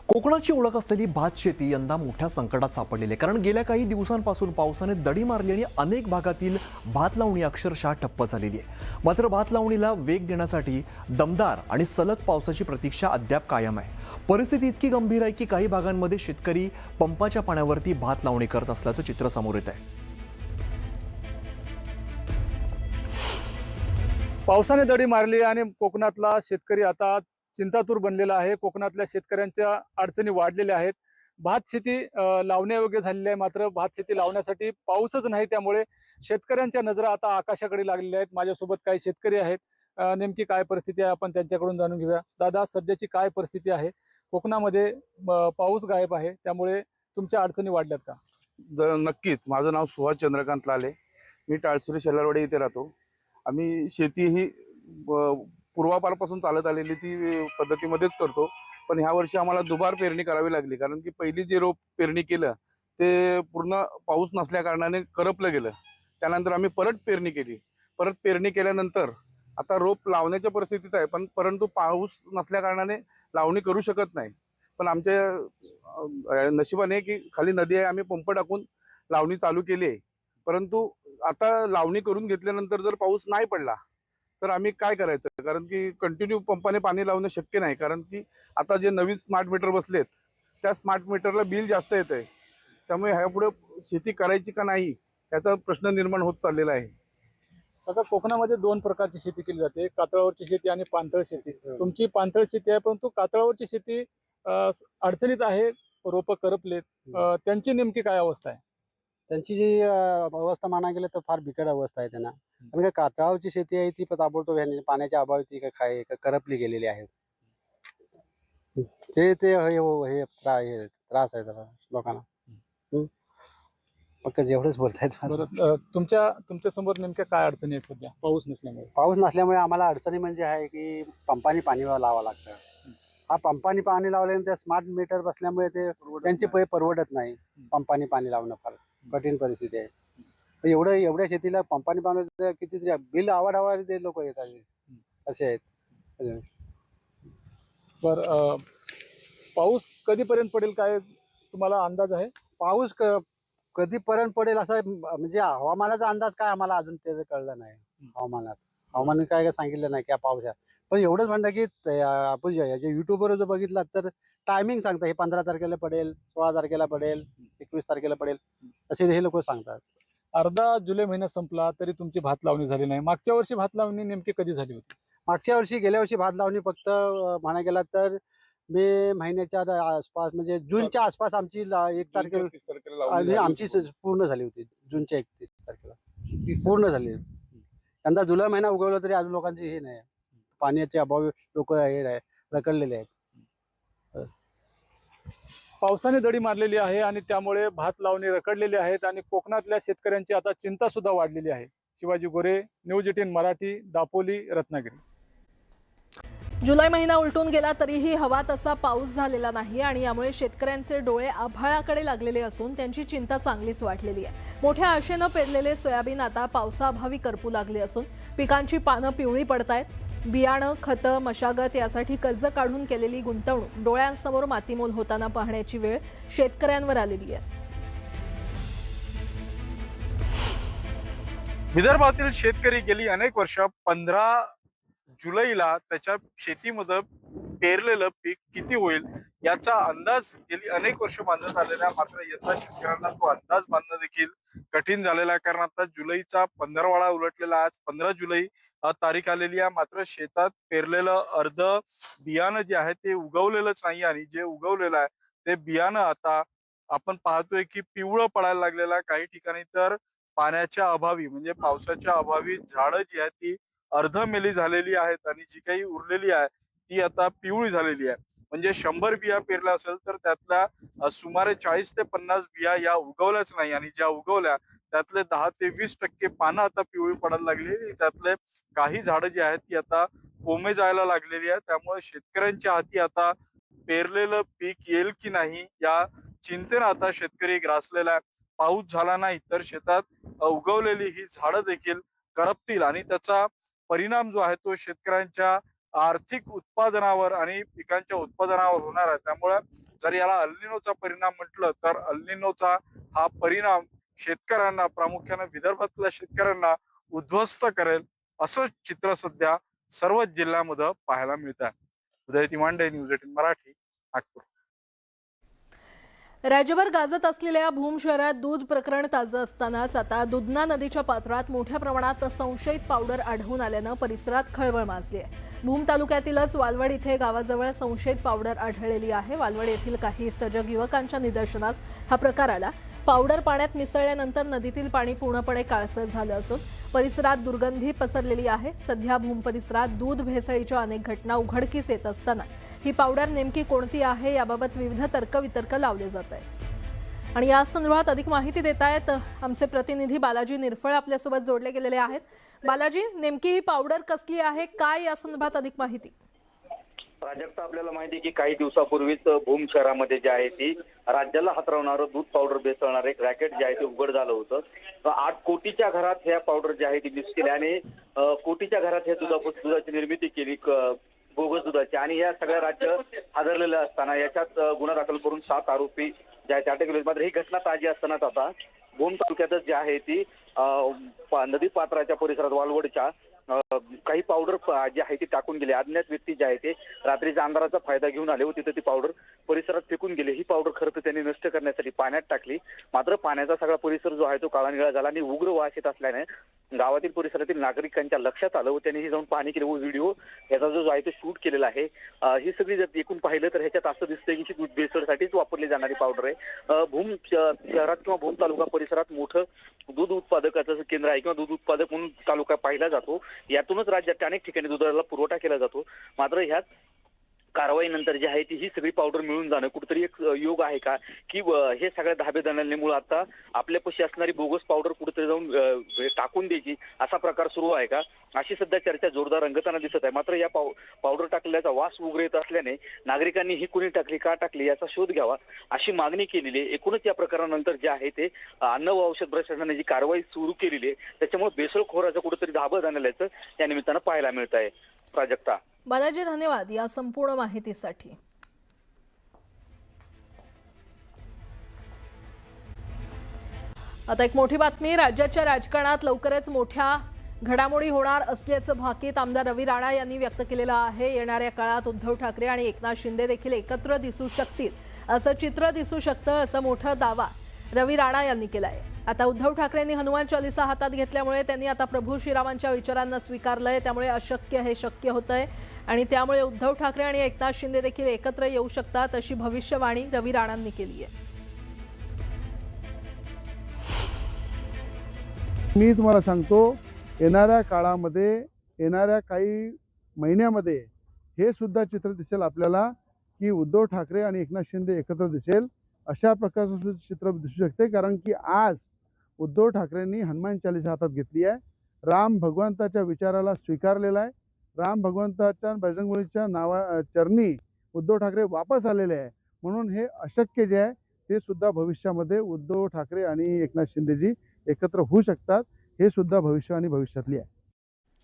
कोकणाची ओळख असलेली भात शेती यंदा मोठ्या संकटात सापडलेली आहे. कारण गेल्या काही दिवसांपासून पावसाने दडी मारली आणि अनेक भागातील भात लावणी अक्षरशः ठप्प झालेली आहे. मात्र भात लावणीला वेग देण्यासाठी दमदार आणि सलग पावसाची प्रतीक्षा अद्याप कायम आहे. परिस्थिती इतकी गंभीर आहे की काही भागांमध्ये शेतकरी पंपाच्या पाण्यावरती भात लावणी करत असल्याचं चित्र समोर येत आहे. पावसाने दडी मारली आणि कोकणातला शेतकरी आता चिंतातूर बनलेला आहे. कोकणातल्या शेतकऱ्यांच्या अडचणी वाढलेल्या आहेत. भात शेती लावण्यायोग्य झालेली आहे, मात्र भात शेती लावण्यासाठी पाऊसच नाही. त्यामुळे शेतकऱ्यांच्या नजरा आता आकाशाकडे लागलेल्या आहेत. माझ्यासोबत काही शेतकरी आहेत. नेमकी काय परिस्थिती आहे आपण त्यांच्याकडून जाणून घेऊया. दादा, सध्याची काय परिस्थिती आहे कोकणामध्ये? पाऊस गायब आहे, त्यामुळे तुमच्या अडचणी वाढल्यात का? नक्कीच. माझं नाव सुहास चंद्रकांत लाले. मी टाळसुरी शेलारवाडी इथे राहतो. आम्ही शेती ही पूर्वापारपासून चालत आलेली ती पद्धतीमध्येच करतो. पण ह्या वर्षी आम्हाला दुबार पेरणी करावी लागली, कारण की पहिली जे रोप पेरणी केलं ते पूर्ण पाऊस नसल्या कारणाने करपलं गेलं. त्यानंतर आम्ही परत पेरणी केली. परत पेरणी केल्यानंतर आता रोप लावण्याच्या परिस्थितीत आहे, परंतु पाऊस नसल्या कारणाने लावणी करू शकत नाही. पण आमच्या नशिबाने की खाली नदी आहे, आम्ही पंप टाकून लावणी चालू केली आहे. परंतु आता लावणी करून घेतल्यानंतर जर पाऊस नाही पडला तर आम्ही काय करायचं? कारण की कंटिन्यू पंपाने पाणी लावणं शक्य नाही, कारण की आता जे नवीन स्मार्ट मीटर बसलेत त्या स्मार्ट मीटरला बिल जास्त येत आहे. त्यामुळे ह्यापुढे शेती करायची का नाही याचा प्रश्न निर्माण होत चाललेला आहे. आता कोकणामध्ये दोन प्रकारची शेती केली जाते, कातळावरची शेती आणि पाणथळ शेती. तुमची पाणथळ शेती आहे, परंतु कातळावरची शेती अडचणीत आहे, रोपं करपलेत. त्यांची नेमकी काय अवस्था आहे? त्यांची जी अवस्था म्हणायला गेलं तर फार बिकट अवस्था आहे त्यांना. आणि काय कातळावरची शेती आहे ती ताबडतोब पाण्याच्या अभावी ती करपली गेलेली आहे. ते ते हे त्रास आहे त्याला लोकांना. फक्त जेवढंच बोलतायत. बरं, तुमच्या समोर नेमक्या काय अडचणी आहेत सध्या पाऊस नसल्यामुळे? पाऊस नसल्यामुळे आम्हाला अडचणी म्हणजे आहे की पंपानी पाणी लावावं लागतं. हा पंपानी पाणी लावल्यानंतर स्मार्ट मीटर बसल्यामुळे ते त्यांचे पैसे परवडत नाही. पंपानी पाणी लावणं फार कठीण परिस्थिती आहे. तर एवढ्या शेतीला पंपानी पाणी किती बिल आवाड ते लोक येतात असे आहेत. बरं, पाऊस कधीपर्यंत पडेल काय तुम्हाला अंदाज आहे? पाऊस कधीपर्यंत पडेल असा म्हणजे हवामानाचा अंदाज काय आम्हाला अजून ते कळलं नाही. हवामानाने काय सांगितलं नाही की पाऊस आहे. पण एवढंच म्हणतं की आपण जे युट्यूबवर जर बघितलं तर टायमिंग सांगतात, हे 15 तारखेला पडेल, 16 तारखेला पडेल, 21 तारखेला पडेल, असे हे लोक सांगतात. अर्धा जुलै महिना संपला तरी तुमची भात लावणी झाली नाही. मागच्या वर्षी भात लावणी नेमकी कधी झाली होती? गेल्या वर्षी भात लावणी फक्त म्हणायला गेला तर मे महिन्याच्या आसपास, म्हणजे जूनच्या आसपास आमची 1 तारखेला 30 तारखेला लावणी आमची पूर्ण झाली होती. जूनच्या 31 तारखेला पूर्ण झाली. यंदा जुलै महिना उगवला तरी अजून लोकांची हे नाही, पाण्याच्या अभावी लोक हे रखडलेले आहेत. पावसाने दडी मारलेली आहे आणि त्यामुळे भात लावणी रखडलेली आहेत आणि कोकणातल्या शेतकऱ्यांची आता चिंता सुद्धा वाढलेली आहे. शिवाजी गोरे, न्यूज 18 मराठी, दापोली, रत्नागिरी. जुलै महिना उलटून गेला तरीही हवा तसा पाऊस झालेला नाही आणि यामुळे शेतकऱ्यांचे डोळे आभाळाकडे लागलेले असून त्यांची चिंता चांगलीच वाढलेली आहे. मोठ्या आशेनं पेरलेले सोयाबीन आता पावसाअभावी करपू लागले असून पिकांची पानं पिवळी पडतायत. बियाणं, खतं, मशागत यासाठी कर्ज काढून केलेली गुंतवणूक डोळ्यांसमोर मातीमोल होताना पाहण्याची वेळ शेतकऱ्यांवर आलेली आहे. विदर्भातील शेतकरी गेली अनेक वर्ष 15 जुलैला त्याच्या शेतीमध्ये पेरलेलं पीक किती होईल याचा अंदाज गेली अनेक वर्ष बांधण्यात आलेला. मात्र यंदा शेतकऱ्यांना तो अंदाज बांधणं देखील कठीण झालेला आहे, कारण आता जुलैचा 15वाडा उलटलेला. आज 15 जुलै तारीख आलेली आहे, मात्र शेतात पेरलेलं अर्ध बियाणं जे आहे ते उगवलेलंच नाही आणि जे उगवलेलं आहे ते बियाणं आता आपण पाहतोय की पिवळं पडायला लागलेलं आहे. काही ठिकाणी तर पाण्याच्या अभावी म्हणजे पावसाच्या अभावी झाडं जी आहेत ती अर्धमेली झालेली आहेत आणि जी काही उरलेली आहे ती आता पिवळी झालेली आहे. म्हणजे 100 बिया पेरल्या असेल तर त्यातल्या सुमारे 40 ते 50 बिया या उगवल्याच नाही आणि ज्या उगवल्या त्यातले 10 ते 20% पानं आता पिवळी पडायला लागली. त्यातले काही झाडं जी आहेत ती आता कोमे जायला लागलेली आहे. त्यामुळे शेतकऱ्यांच्या हाती आता पेरलेलं पीक येईल की नाही या चिंतेने आता शेतकरी ग्रासलेला आहे. पाऊस झाला नाही तर शेतात उगवलेली ही झाडं देखील करपतील आणि त्याचा परिणाम जो आहे तो शेतकऱ्यांच्या आर्थिक उत्पादनावर आणि पिकांच्या उत्पादनावर होणार आहे. त्यामुळे जर याला अल्निनोचा परिणाम म्हटलं तर अल्निनोचा हा परिणाम शेतकऱ्यांना, प्रामुख्याने विदर्भातल्या शेतकऱ्यांना उद्ध्वस्त करेल असं चित्र सध्या सर्वच जिल्ह्यामध्ये पाहायला मिळत आहे. उदय तिमांडे, न्यूज 18 मराठी, नागपूर. राज्यभर गाजत असलेल्या भूम शहरात दूध प्रकरण ताजं असतानाच आता दुधना नदीच्या पात्रात मोठ्या प्रमाणात संशयित पावडर आढळून आल्यानं परिसरात खळबळ माजली आहे. भूम तालुक्यातीलच वालवड इथे गावाजवळ संशयित पावडर आढळलेली आहे. वालवड येथील काही सजग युवकांच्या निदर्शनास हा प्रकार आला. पावडर पाण्यात मिसळल्यानंतर नदीतील पाणी पूर्णपणे काळसर झालं असून परिसरात दुर्गंधी पसरलेली आहे. सध्या भूम परिसरात दूध भेसळीच्या अनेक घटना उघडकीस येत असताना ही पावडर नेमकी कोणती आहे याबाबत विविध तर्कवितर्क लावले जात आहे. आणि या संदर्भात अधिक माहिती देत आहेत आमचे प्रतिनिधी बालाजी निरफळ आपल्यासोबत जोडले गेलेले आहेत. बालाजी, नेमकी ही पावडर कसली आहे, काय या संदर्भात अधिक माहिती? प्राजक्ता, आपल्याला माहिती आहे की काही दिवसापूर्वीच भूम शहरामध्ये जे आहे ती राज्याला हातरवणारं दूध पावडर बेसळणारं एक रॅकेट जे आहे ते उघड झालं होतं. 8 कोटीच्या घरात ह्या पावडर जे आहे ती मिक्स केली आणि कोटीच्या घरात ह्या दुधाची निर्मिती केली, बोगस दुधाची. आणि या सगळ्या राज्य हादरलेलं असताना याच्यात गुन्हा दाखल करून 7 आरोपी जे आहेत अटक केले. मात्र ही घटना ताजी असतानाच आता भूम तालुक्यातच जी आहे ती नदी पात्राच्या परिसरात वालवडच्या काही पावडर जी आहे ती टाकून गेले. अज्ञात व्यक्ती जे आहे ते रात्रीच्या अंधाराचा फायदा घेऊन आले व तिथे ती पावडर परिसरात फेकून गेले. ही पावडर खरं तर त्यांनी नष्ट करण्यासाठी पाण्यात टाकली. मात्र पाण्याचा सगळा परिसर जो आहे तो काळानिळा झाला आणि उग्र वास येत असल्याने गावातील परिसरातील नागरिकांच्या लक्षात आलं व त्यांनी ही जाऊन पाहणी केली व व्हिडिओ याचा जो आहे तो शूट केलेला आहे. ही सगळी जर एकूण पाहिलं तर ह्याच्यात असं दिसतंय की दूध भेसळसाठीच वापरली जाणारी पावडर आहे. भूम शहरात किंवा भूम तालुका परिसरात मोठं दूध उत्पादकाचं केंद्र आहे किंवा दूध उत्पादक म्हणून तालुका पाहिला जातो. यातूनच राज्यात अनेक ठिकाणी दुधाला पुरवठा केला जातो. मात्र ह्याच कारवाईनंतर जी आहे ती ही सगळी पावडर मिळून जाणं कुठेतरी एक योग आहे का, की हे सगळ्या धाबेदारांमुळे आता आपल्यापाशी असणारी बोगस पावडर कुठेतरी जाऊन टाकून द्यायची असा प्रकार सुरू आहे का, अशी सध्या चर्चा जोरदार रंगताना दिसत आहे. मात्र या पावडर टाकल्याचा वास उग्र येत असल्याने नागरिकांनी ही कुणी टाकली, का टाकली याचा शोध घ्यावा अशी मागणी केलेली आहे. एकूणच या प्रकारानंतर जे आहे ते अन्न व औषध प्रशासनाने जी कारवाई सुरू केलेली आहे त्याच्यामुळे बेसळखोराचं कुठेतरी धाबं जाणल्याचं या निमित्तानं पाहायला मिळत आहे. प्राजक्ता. बालाजी, धन्यवाद या संपूर्ण माहितीसाठी. आता एक मोठी बातमी. राज्याच्या राजकारणात लवकरच मोठ्या घडामोडी होणार असल्याचं भाकीत आमदार रवी राणा यांनी व्यक्त केलेलं आहे. येणाऱ्या काळात उद्धव ठाकरे आणि एकनाथ शिंदे देखील एकत्र दिसू शकतील, असं चित्र दिसू शकतं, असं मोठा दावा रवी राणा यांनी केला आहे. आता उद्धव ठाकरेंनी हनुमान चालीसा हातात घेतल्यामुळे त्यांनी आता प्रभू श्रीरामांच्या विचारांना स्वीकारलंय. त्यामुळे अशक्य हे शक्य होतंय आणि त्यामुळे उद्धव ठाकरे आणि एकनाथ शिंदे देखील एकत्र येऊ शकतात, अशी भविष्यवाणी रवी राणांनी केली आहे. मी तुम्हाला सांगतो, येणाऱ्या काळामध्ये, येणाऱ्या काही महिन्यामध्ये हे सुद्धा चित्र दिसेल आपल्याला की उद्धव ठाकरे आणि एकनाथ शिंदे एकत्र दिसेल. अशा प्रकारचं चित्र दिसू शकते, कारण की आज उद्धव ठाकरेंनी हनुमान चालीसा हातात घेतली आहे. राम भगवंताच्या विचाराला स्वीकारलेला आहे. राम भगवंताच्या बजरंगबलीच्या चरणी उद्धव ठाकरे वापस आलेले आहे. म्हणून हे अशक्य जे आहे ते सुद्धा भविष्यामध्ये उद्धव ठाकरे आणि एकनाथ शिंदेजी एकत्र होऊ शकतात. हे सुद्धा भविष्य आणि भविष्यातली आहे.